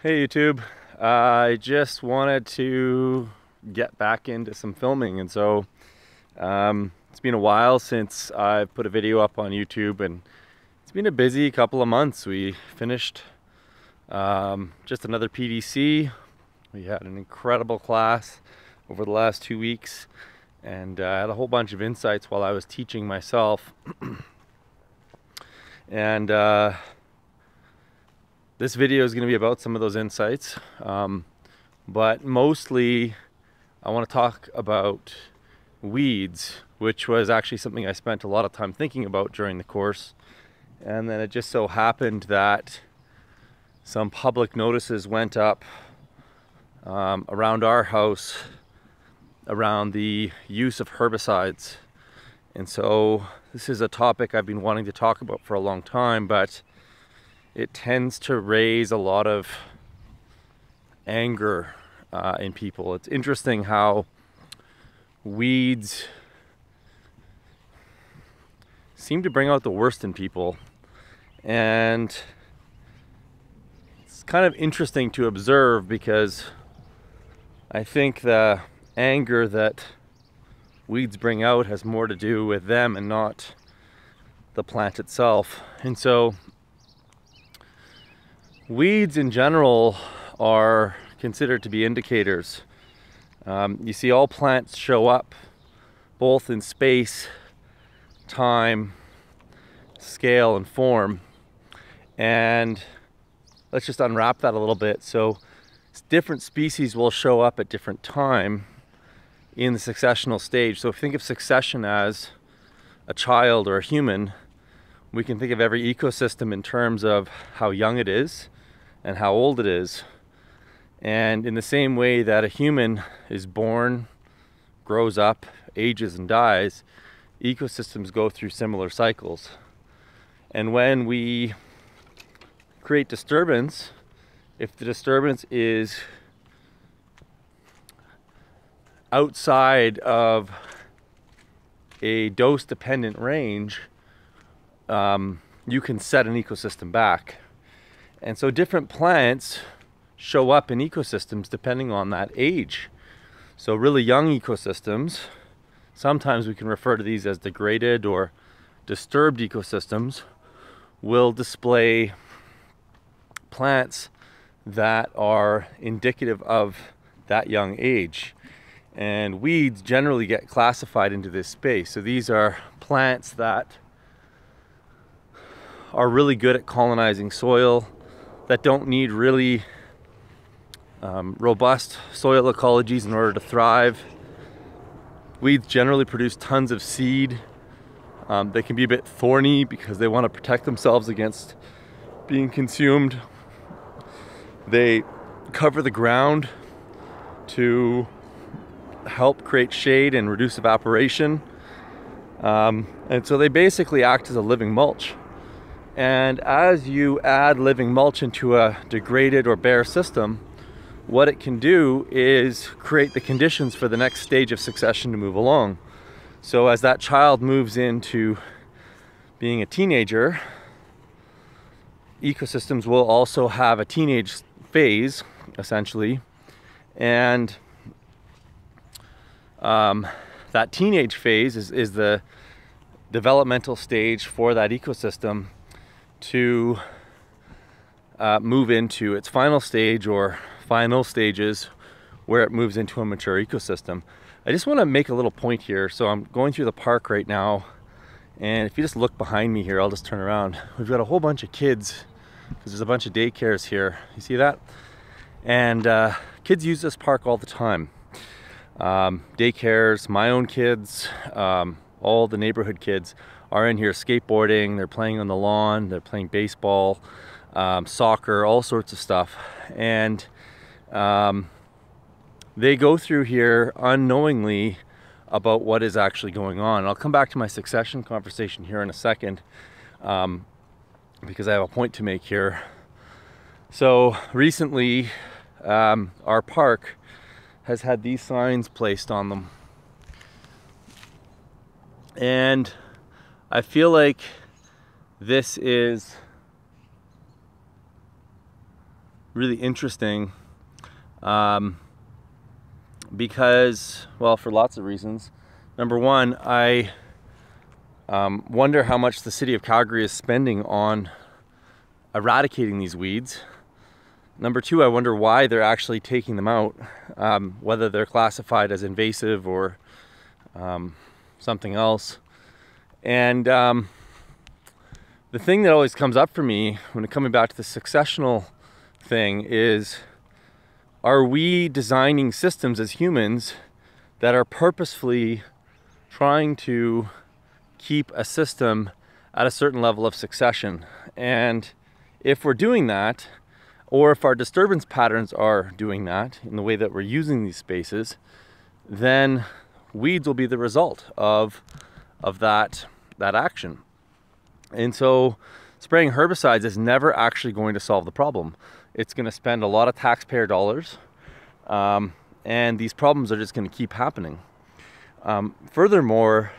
Hey YouTube, I just wanted to get back into some filming, and so it's been a while since I've put a video up on YouTube, and it's been a busy couple of months. We finished just another PDC. We had an incredible class over the last 2 weeks, and I had a whole bunch of insights while I was teaching myself. And this video is going to be about some of those insights, but mostly I want to talk about weeds, which was actually something I spent a lot of time thinking about during the course. And then it just so happened that some public notices went up around our house around the use of herbicides. And so this is a topic I've been wanting to talk about for a long time, but it tends to raise a lot of anger in people. It's interesting how weeds seem to bring out the worst in people, and it's kind of interesting to observe because I think the anger that weeds bring out has more to do with them and not the plant itself. And so weeds in general are considered to be indicators. You see all plants show up both in space, time, scale, and form. And let's just unwrap that a little bit. So different species will show up at different time in the successional stage. So if you think of succession as a child or a human, we can think of every ecosystem in terms of how young it is and how old it is. And in the same way that a human is born, grows up, ages, and dies, ecosystems go through similar cycles. And when we create disturbance, if the disturbance is outside of a dose-dependent range, you can set an ecosystem back. And so different plants show up in ecosystems depending on that age. So really young ecosystems, sometimes we can refer to these as degraded or disturbed ecosystems, will display plants that are indicative of that young age. And weeds generally get classified into this space. So these are plants that are really good at colonizing soil, that don't need really robust soil ecologies in order to thrive. Weeds generally produce tons of seed. They can be a bit thorny because they want to protect themselves against being consumed. They cover the ground to help create shade and reduce evaporation. And so they basically act as a living mulch. And as you add living mulch into a degraded or bare system, what it can do is create the conditions for the next stage of succession to move along. So as that child moves into being a teenager, ecosystems will also have a teenage phase, essentially. And that teenage phase is the developmental stage for that ecosystem to move into its final stage or final stages where it moves into a mature ecosystem. I just want to make a little point here. So I'm going through the park right now, and if you just look behind me here, I'll just turn around. We've got a whole bunch of kids because there's a bunch of daycares here. You see that? And kids use this park all the time. Daycares, my own kids, all the neighborhood kids are in here skateboarding, they're playing on the lawn, they're playing baseball, soccer, all sorts of stuff. And they go through here unknowingly about what is actually going on. I'll come back to my succession conversation here in a second, because I have a point to make here. So recently, our park has had these signs placed on them. And I feel like this is really interesting because, well, for lots of reasons. Number one, I wonder how much the city of Calgary is spending on eradicating these weeds. Number two, I wonder why they're actually taking them out, whether they're classified as invasive or something else. And the thing that always comes up for me when coming back to the successional thing is, are we designing systems as humans that are purposefully trying to keep a system at a certain level of succession? And if we're doing that, or if our disturbance patterns are doing that in the way that we're using these spaces, then weeds will be the result of that action. And so spraying herbicides is never actually going to solve the problem. It's going to spend a lot of taxpayer dollars, and these problems are just going to keep happening. Furthermore,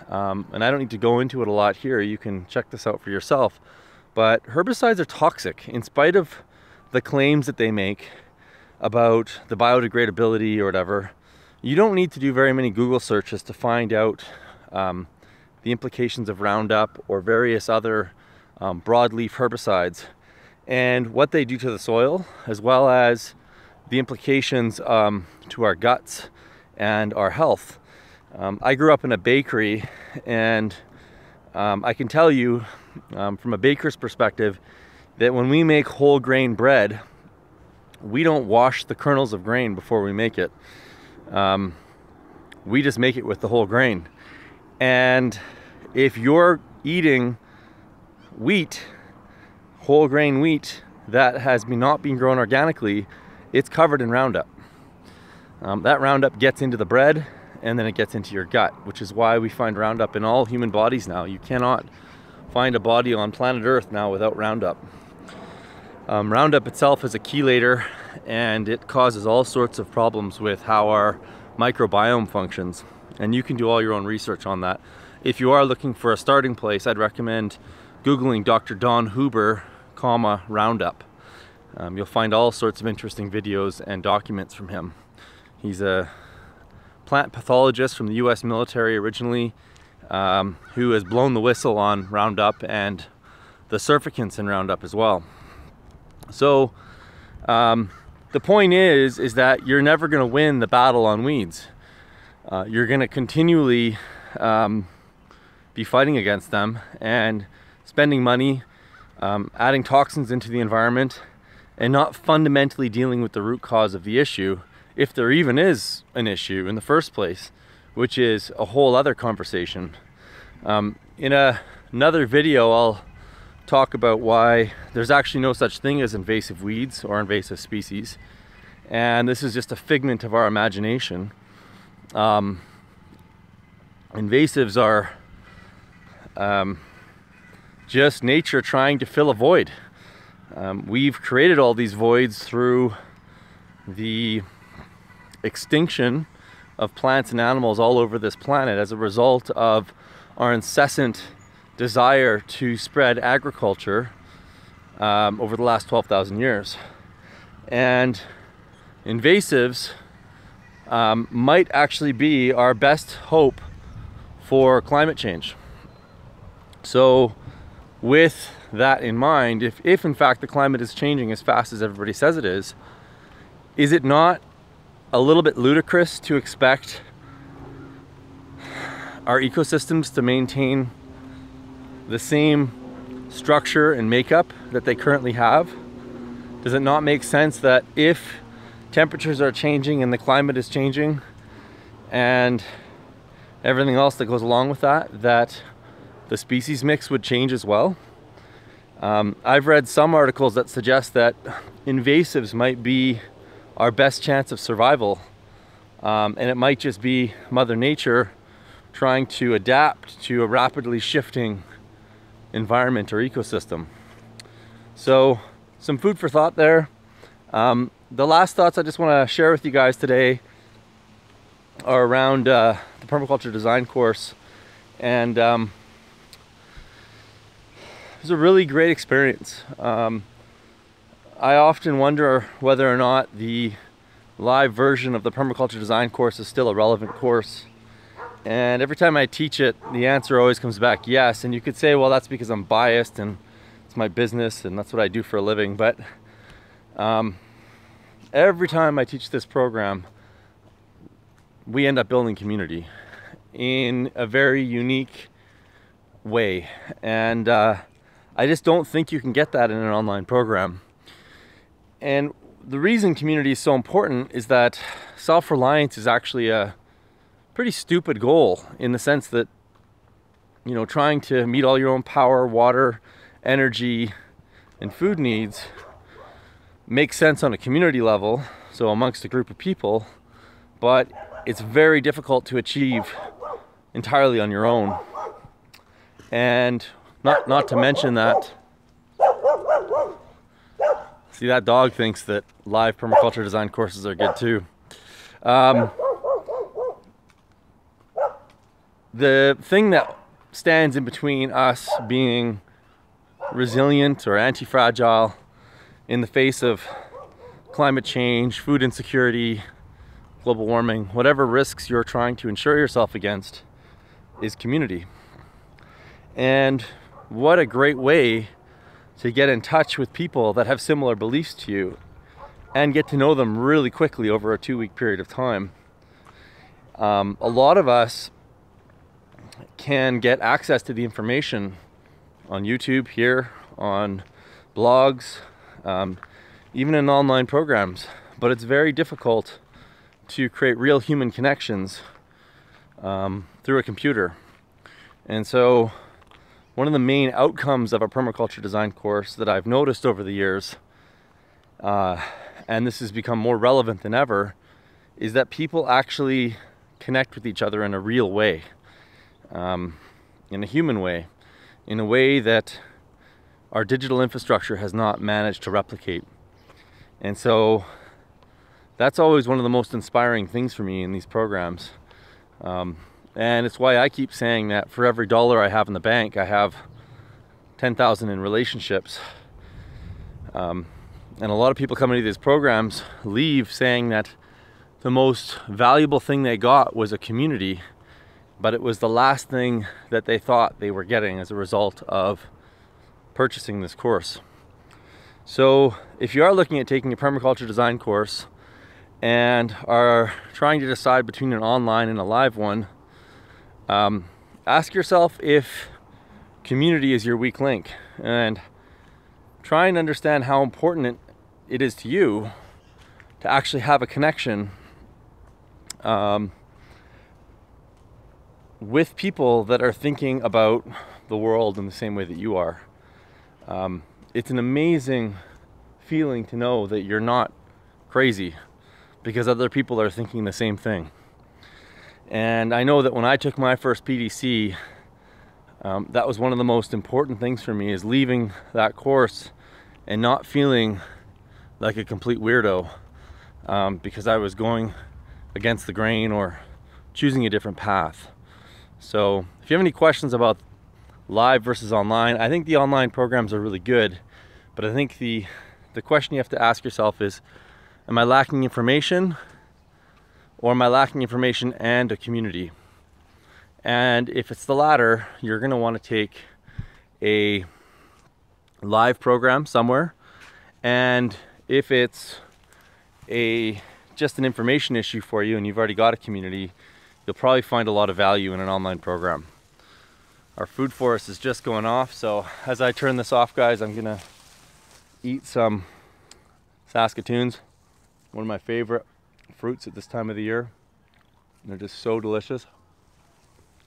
and I don't need to go into it a lot here, you can check this out for yourself, but herbicides are toxic in spite of the claims that they make about the biodegradability or whatever. You don't need to do very many Google searches to find out the implications of Roundup or various other broadleaf herbicides and what they do to the soil, as well as the implications to our guts and our health. I grew up in a bakery, and I can tell you from a baker's perspective that when we make whole grain bread, we don't wash the kernels of grain before we make it. We just make it with the whole grain. And if you're eating wheat, whole grain wheat that has not been grown organically, it's covered in Roundup. That Roundup gets into the bread, and then it gets into your gut, which is why we find Roundup in all human bodies now. You cannot find a body on planet Earth now without Roundup. Roundup itself is a chelator, and it causes all sorts of problems with how our microbiome functions. And you can do all your own research on that. If you are looking for a starting place, I'd recommend Googling Dr. Don Huber, Roundup. You'll find all sorts of interesting videos and documents from him. He's a plant pathologist from the US military originally, who has blown the whistle on Roundup and the surfactants in Roundup as well. So the point is that you're never going to win the battle on weeds. You're going to continually be fighting against them and spending money, adding toxins into the environment, and not fundamentally dealing with the root cause of the issue, if there even is an issue in the first place, which is a whole other conversation. In another video, I'll talk about why there's actually no such thing as invasive weeds or invasive species, and this is just a figment of our imagination. Invasives are just nature trying to fill a void. We've created all these voids through the extinction of plants and animals all over this planet as a result of our incessant desire to spread agriculture over the last 12,000 years. And invasives might actually be our best hope for climate change. So with that in mind, if in fact the climate is changing as fast as everybody says it is it not a little bit ludicrous to expect our ecosystems to maintain the same structure and makeup that they currently have? Does it not make sense that if temperatures are changing and the climate is changing and everything else that goes along with that, that the species mix would change as well? I've read some articles that suggest that invasives might be our best chance of survival, and it might just be Mother Nature trying to adapt to a rapidly shifting environment or ecosystem. So some food for thought there. The last thoughts I just want to share with you guys today are around the permaculture design course, and it was a really great experience. I often wonder whether or not the live version of the permaculture design course is still a relevant course. And every time I teach it, the answer always comes back yes. And you could say, well, that's because I'm biased and it's my business and that's what I do for a living. But every time I teach this program, we end up building community in a very unique way. And I just don't think you can get that in an online program. And the reason community is so important is that self-reliance is actually a pretty stupid goal, in the sense that, you know, trying to meet all your own power, water, energy, and food needs makes sense on a community level, so amongst a group of people, but it's very difficult to achieve entirely on your own. And not to mention that, see, that dog thinks that live permaculture design courses are good too. The thing that stands in between us being resilient or anti-fragile in the face of climate change, food insecurity, global warming, whatever risks you're trying to insure yourself against, is community. And what a great way to get in touch with people that have similar beliefs to you and get to know them really quickly over a 2-week period of time. A lot of us can get access to the information on YouTube, here, on blogs, even in online programs, but it's very difficult to create real human connections through a computer. And so one of the main outcomes of a permaculture design course that I've noticed over the years, and this has become more relevant than ever, is that people actually connect with each other in a real way, in a human way, in a way that our digital infrastructure has not managed to replicate. And so that's always one of the most inspiring things for me in these programs. And it's why I keep saying that for every dollar I have in the bank, I have 10,000 in relationships. And a lot of people coming to these programs leave saying that the most valuable thing they got was a community, but it was the last thing that they thought they were getting as a result of purchasing this course. So if you are looking at taking a permaculture design course and are trying to decide between an online and a live one, ask yourself if community is your weak link, and try and understand how important it is to you to actually have a connection with people that are thinking about the world in the same way that you are. It's an amazing feeling to know that you're not crazy because other people are thinking the same thing. And I know that when I took my first PDC, that was one of the most important things for me, is leaving that course and not feeling like a complete weirdo because I was going against the grain or choosing a different path. So if you have any questions about live versus online, I think the online programs are really good, but I think the question you have to ask yourself is, am I lacking information, or am I lacking information and a community? And if it's the latter, you're going to want to take a live program somewhere. And if it's just an information issue for you and you've already got a community, you'll probably find a lot of value in an online program. Our food forest is just going off, so as I turn this off, guys, I'm gonna eat some Saskatoons, one of my favorite fruits at this time of the year. They're just so delicious,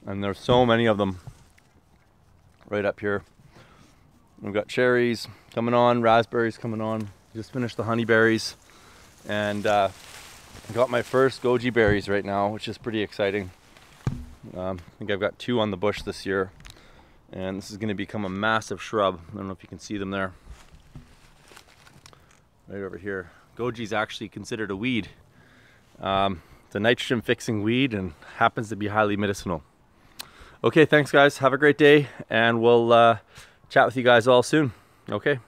and there's so many of them right up here. We've got cherries coming on, raspberries coming on. Just finished the honeyberries, and got my first goji berries right now, which is pretty exciting. I think I've got 2 on the bush this year, and this is going to become a massive shrub. I don't know if you can see them there, right over here. Goji is actually considered a weed. It's a nitrogen fixing weed and happens to be highly medicinal. Okay, thanks guys, have a great day, and we'll chat with you guys all soon. Okay.